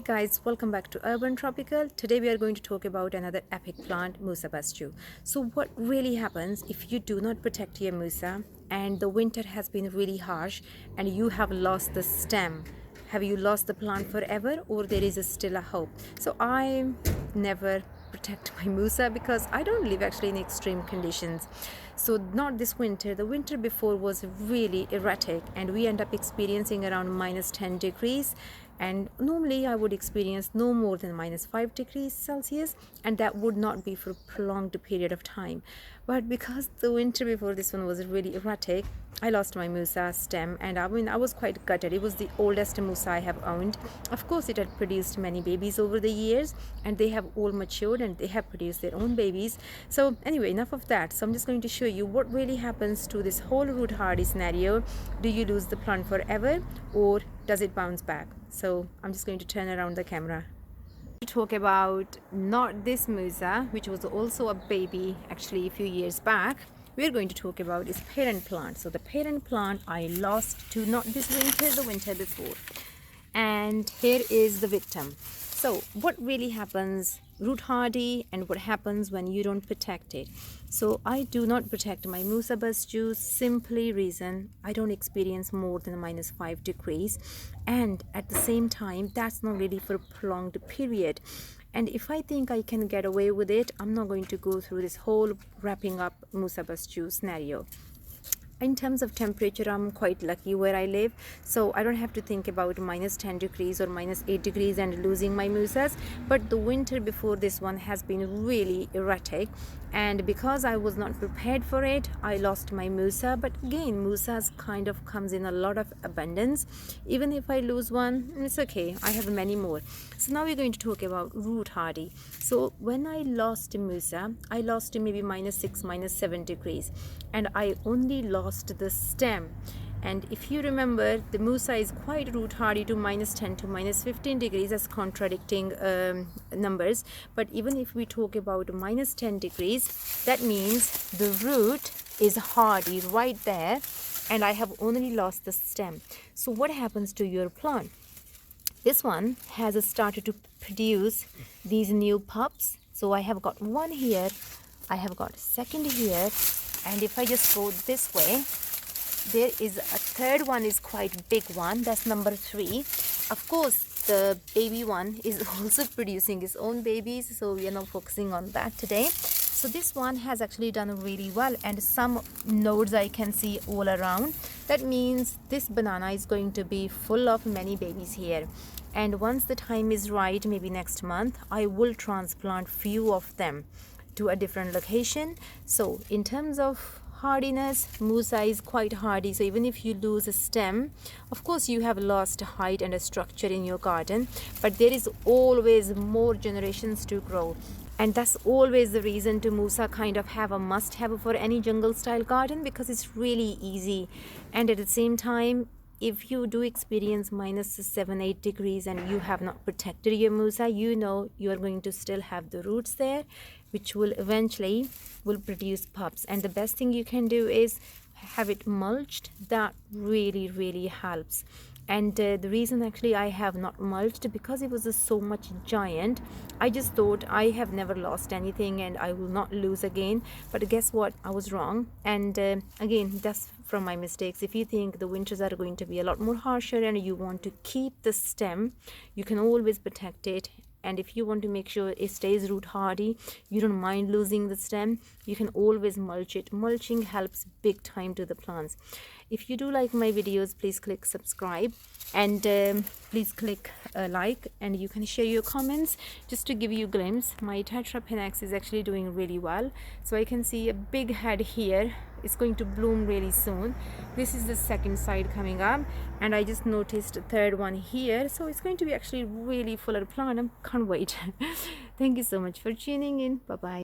guys, welcome back to Urban Tropical. Today we are going to talk about another epic plant, Musa Basjoo. So what really happens if you do not protect your Musa and the winter has been really harsh and you have lost the stem? Have you lost the plant forever, or there is still a hope? So I never protect my Musa because I don't live actually in extreme conditions. So not this winter. The winter before was really erratic and we end up experiencing around minus 10 degrees, and normally I would experience no more than minus 5 degrees Celsius, and that would not be for a prolonged period of time. But because the winter before this one was really erratic, I lost my Musa stem, and I was quite gutted. It was the oldest Musa I have owned. Of course, it had produced many babies over the years, and they have all matured and they have produced their own babies. So anyway, enough of that. So I'm just going to show you what really happens to this whole root hardy scenario. Do you lose the plant forever, or does it bounce back? So I'm just going to turn around the camera to talk about not this Musa, which was also a baby actually a few years back. We're going to talk about its parent plant. So the parent plant I lost to not this winter, the winter before. And here is the victim. So what really happens root hardy, and what happens when you don't protect it? So I do not protect my Musa Basjoo, simply reason I don't experience more than minus 5 degrees, and at the same time that's not really for a prolonged period. And if I think I can get away with it, I'm not going to go through this whole wrapping up Musa Basjoo scenario. In terms of temperature, I'm quite lucky where I live, so I don't have to think about minus 10 degrees or minus 8 degrees and losing my Musas. But the winter before this one has been really erratic, and because I was not prepared for it, I lost my Musa. But again, Musas kind of comes in a lot of abundance. Even if I lose one, it's okay, I have many more. So now we're going to talk about root hardy. So when I lost Musa, I lost to maybe minus 6, minus 7 degrees, and I only lost the stem. And if you remember, the Musa is quite root hardy to minus 10 to minus 15 degrees as contradicting numbers. But even if we talk about minus 10 degrees, that means the root is hardy right there, and I have only lost the stem. So what happens to your plant? This one has started to produce these new pups. So I have got one here, I have got a second here, and if I just go this way, there is a third one, is quite big one, that's number 3. Of course, the baby one is also producing its own babies, so we are not focusing on that today. So this one has actually done really well, and some nodes I can see all around. That means this banana is going to be full of many babies here. And once the time is right, maybe next month, I will transplant few of them to a different location. So in terms of hardiness, Musa is quite hardy. So even if you lose a stem, of course you have lost height and a structure in your garden, but there is always more generations to grow. And that's always the reason to Musa kind of have a must have for any jungle style garden, because it's really easy. And at the same time, if you do experience minus 7-8 degrees and you have not protected your Musa, you know you are going to still have the roots there, which will eventually produce pups. And the best thing you can do is have it mulched. That really helps. And the reason actually I have not mulched, because it was so much giant, I just thought I have never lost anything and I will not lose again. But guess what, I was wrong. And again, that's from my mistakes. If you think the winters are going to be a lot more harsher and you want to keep the stem, you can always protect it. And if you want to make sure it stays root hardy, you don't mind losing the stem, you can always mulch it. Mulching helps big time to the plants. If you do like my videos, please click subscribe, and please click like, and you can share your comments. Just to give you a glimpse, my Tetrapanax is actually doing really well. So I can see a big head here. It's going to bloom really soon. This is the second side coming up, and I just noticed a third one here. So it's going to be actually really fuller plant. I can't wait. Thank you so much for tuning in. Bye bye.